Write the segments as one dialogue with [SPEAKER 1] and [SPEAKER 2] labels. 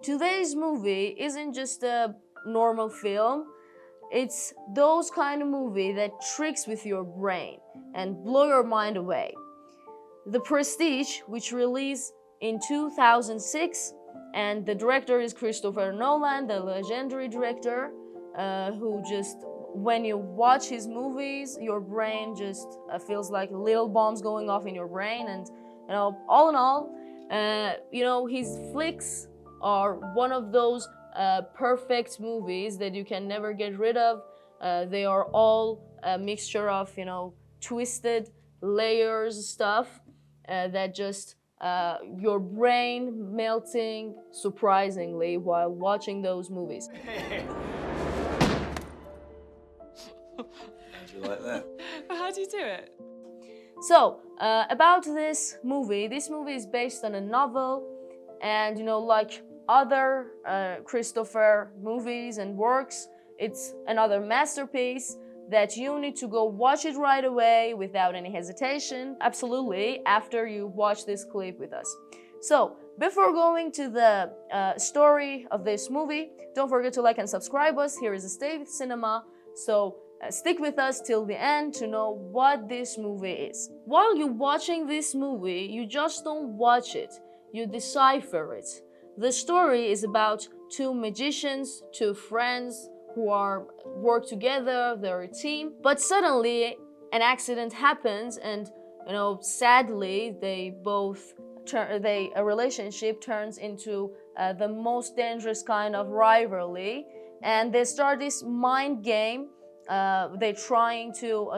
[SPEAKER 1] today's movie isn't just a normal film. It's those kind of movie that tricks with your brain and blow your mind away. The Prestige, which released in 2006, and the director is Christopher Nolan, the legendary director, who just, when you watch his movies, your brain just feels like little bombs going off in your brain. And all in all, his flicks are one of those perfect movies that you can never get rid of. They are all a mixture of twisted layers stuff that just your brain melting surprisingly while watching those movies.
[SPEAKER 2] How'd you like that?
[SPEAKER 3] How do you do it?
[SPEAKER 1] So, about this movie is based on a novel, and like other Christopher movies and works, it's another masterpiece that you need to go watch it right away without any hesitation, absolutely, after you watch this clip with us. So, before going to the story of this movie, don't forget to like and subscribe us. Here is a Stay with Cinema. So, stick with us till the end to know what this movie is. While you're watching this movie, you just don't watch it, you decipher it. The story is about two magicians, two friends who work together, they're a team, but suddenly an accident happens, and sadly a relationship turns into the most dangerous kind of rivalry, and they start this mind game. They're trying to,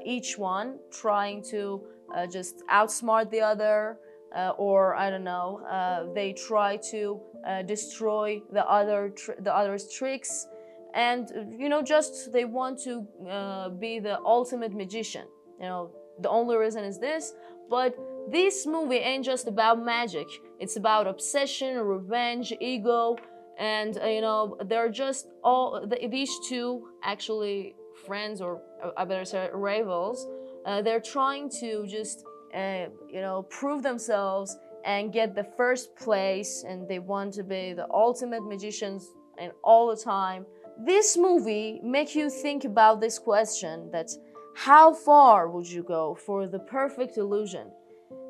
[SPEAKER 1] each one trying to just outsmart the other, or I don't know. They try to destroy the other's tricks, and just they want to be the ultimate magician. The only reason is this, but this movie ain't just about magic. It's about obsession, revenge, ego. And they're just these two actually friends, or I better say rivals. They're trying to just prove themselves and get the first place, and they want to be the ultimate magicians and all the time. This movie makes you think about this question: that how far would you go for the perfect illusion?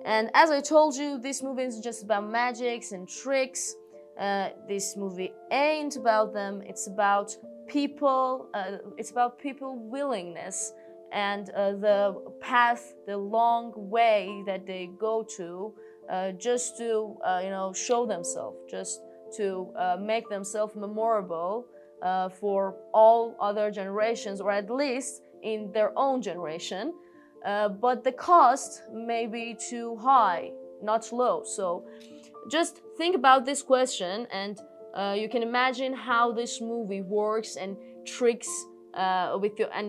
[SPEAKER 1] And as I told you, this movie is just about magics and tricks. This movie ain't about them. It's about people. It's about people willingness and the path, the long way that they go to, just to show themselves, just to make themselves memorable for all other generations, or at least in their own generation. But the cost may be too high, not low. So just think about this question, and you can imagine how this movie works and tricks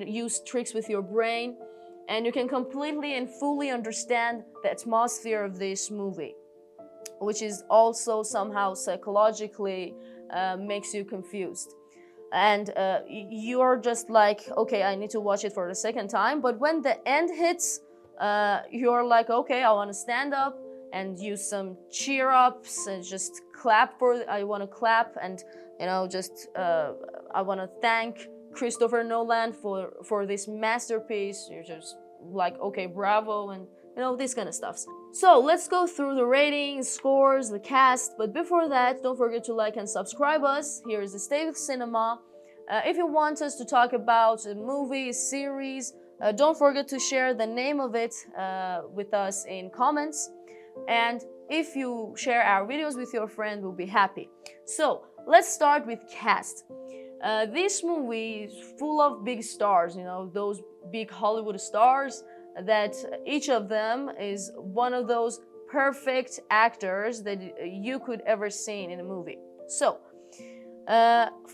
[SPEAKER 1] use tricks with your brain, and you can completely and fully understand the atmosphere of this movie, which is also somehow psychologically makes you confused. And you're just like, okay, I need to watch it for the second time. But when the end hits, you're like, okay, I want to stand up and use some cheer ups and just clap I want to clap, and just I want to thank Christopher Nolan for this masterpiece. You're just like, okay, bravo, and this kind of stuff. So let's go through the ratings, scores, the cast. But before that, don't forget to like and subscribe us. Here is the Stay with Cinema. If you want us to talk about a movie, a series, don't forget to share the name of it with us in comments. And if you share our videos with your friend, we'll be happy. So let's start with cast. This movie is full of big stars, those big Hollywood stars that each of them is one of those perfect actors that you could ever see in a movie. So,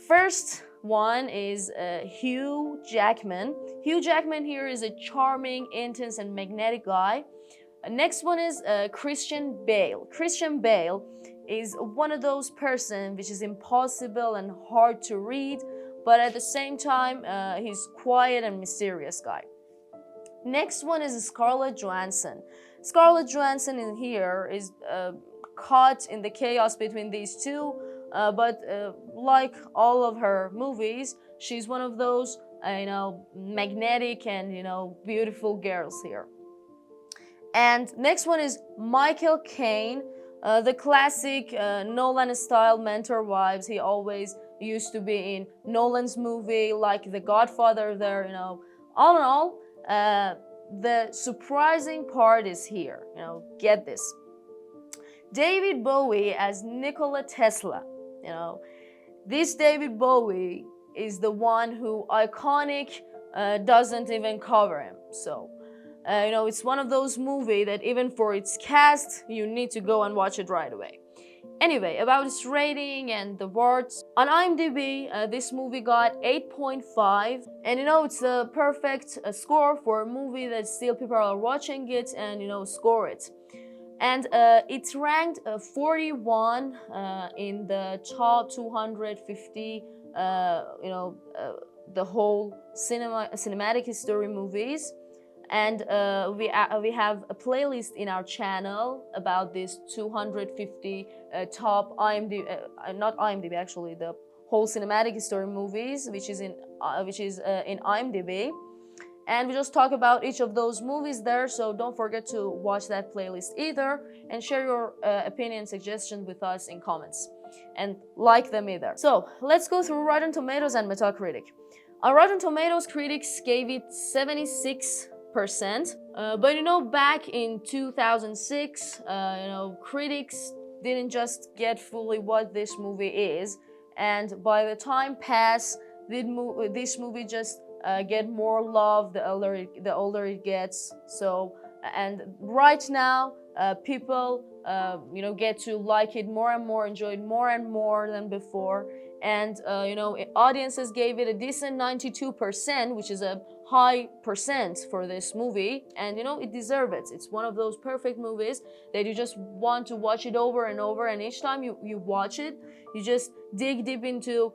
[SPEAKER 1] first one is Hugh Jackman. Hugh Jackman here is a charming, intense, and magnetic guy. Next one is Christian Bale. Christian Bale is one of those persons which is impossible and hard to read, but at the same time, he's quiet and mysterious guy. Next one is Scarlett Johansson. Scarlett Johansson in here is caught in the chaos between these two but like all of her movies, she's one of those magnetic and beautiful girls here. And next one is Michael Caine, the classic Nolan style mentor vibes. He always used to be in Nolan's movie, like The Godfather there, All in all, the surprising part is here, get this. David Bowie as Nikola Tesla, this David Bowie is the one who iconic doesn't even cover him. So, it's one of those movies that even for its cast, you need to go and watch it right away. Anyway, about its rating and the awards. On IMDb, this movie got 8.5, and it's a perfect score for a movie that still people are watching it and score it. And it's ranked 41 in the top 250, the whole cinematic history movies. And we have a playlist in our channel about this 250 top IMDb, not IMDb actually, the whole cinematic history movies, which is in IMDb. And we just talk about each of those movies there, so don't forget to watch that playlist either, and share your opinion, suggestions with us in comments, and like them either. So let's go through Rotten Tomatoes and Metacritic. On Rotten Tomatoes, critics gave it 76%. But back in 2006, critics didn't just get fully what this movie is, and by the time passed, this movie just get more love the older it gets. So, and right now, people get to like it more and more, enjoy it more and more than before, and audiences gave it a decent 92%, which is a high percent for this movie, and it deserves it. It's one of those perfect movies that you just want to watch it over and over, and each time you watch it, you just dig deep into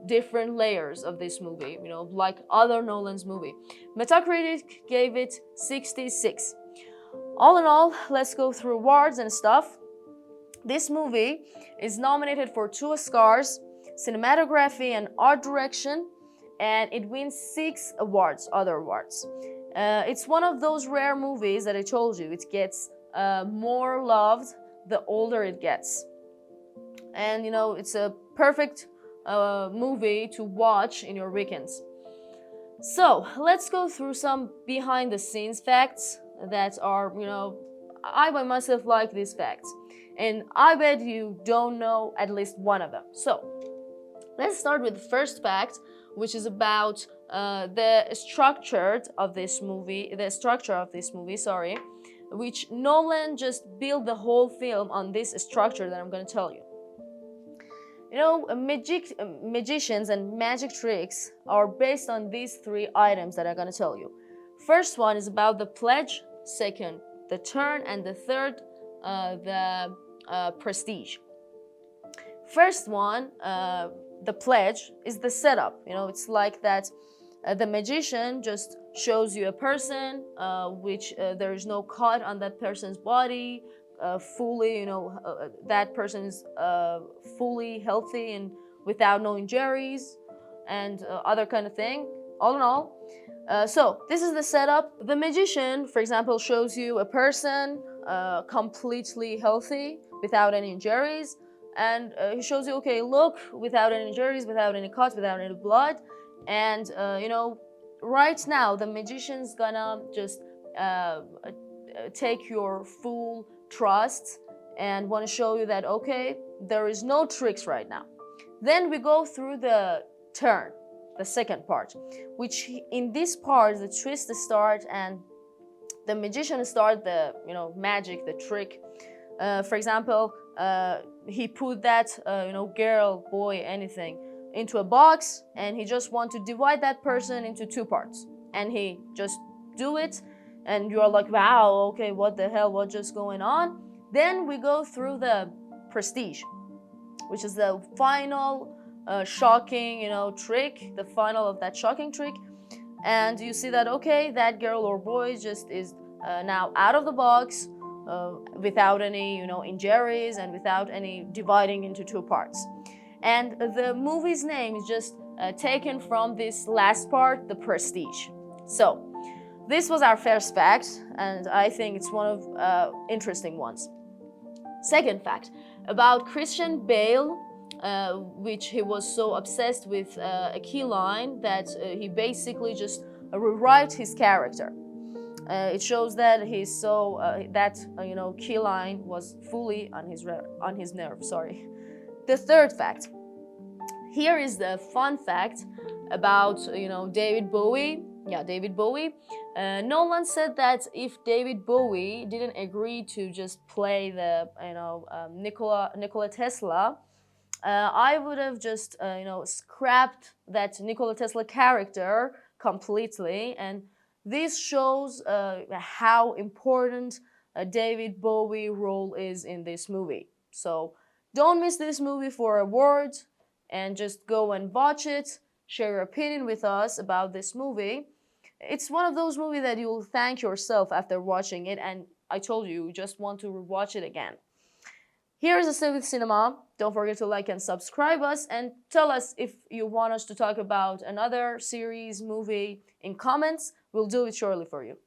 [SPEAKER 1] different layers of this movie, like other Nolan's movie. Metacritic gave it 66. All in all, let's go through awards and stuff. This movie is nominated for 2 Oscars, cinematography and art direction, and it wins 6 other awards. It's one of those rare movies that I told you, it gets more loved the older it gets. And it's a perfect movie to watch in your weekends. So let's go through some behind the scenes facts that are, I by myself like these facts, and I bet you don't know at least one of them. So let's start with the first fact, which is about the structure of this movie, which Nolan just built the whole film on this structure that I'm going to tell you. Magicians and magic tricks are based on these 3 items that I'm going to tell you. First one is about the pledge, second, the turn, and the third, the prestige. First one, the pledge, is the setup. It's like that the magician just shows you a person, which there is no cut on that person's body, fully, that person is fully healthy and without no injuries and other kind of thing. All in all, so this is the setup. The magician, for example, shows you a person completely healthy without any injuries, and he shows you, okay, look, without any injuries, without any cuts, without any blood, and right now the magician's gonna just take your full trust and want to show you that, okay, there is no tricks right now. Then we go through the turn, the second part, which in this part the twist start and the magician start the magic, the trick. For example, he put that girl, boy, anything into a box, and he just want to divide that person into 2 parts, and he just do it, and you are like, wow, okay, what the hell, what just going on? Then we go through the prestige, which is the final shocking trick, the final of that shocking trick, and you see that, okay, that girl or boy just is now out of the box, without any, injuries and without any dividing into two parts. And the movie's name is just taken from this last part, the prestige. So this was our first fact, and I think it's one of interesting ones. Second fact about Christian Bale, which he was so obsessed with a key line that he basically just rewrote his character. It shows that he's so key line was fully on his nerve. Sorry. The third fact. Here is the fun fact about David Bowie. Yeah, David Bowie. Nolan said that if David Bowie didn't agree to just play the Nikola Tesla, I would have just scrapped that Nikola Tesla character completely, and this shows how important David Bowie role is in this movie. So don't miss this movie for a word, and just go and watch it. Share your opinion with us about this movie. It's one of those movies that you'll thank yourself after watching it, and I told you, you just want to rewatch it again. Here's a Civic Cinema. Don't forget to like and subscribe us, and tell us if you want us to talk about another series, movie in comments. We'll do it shortly for you.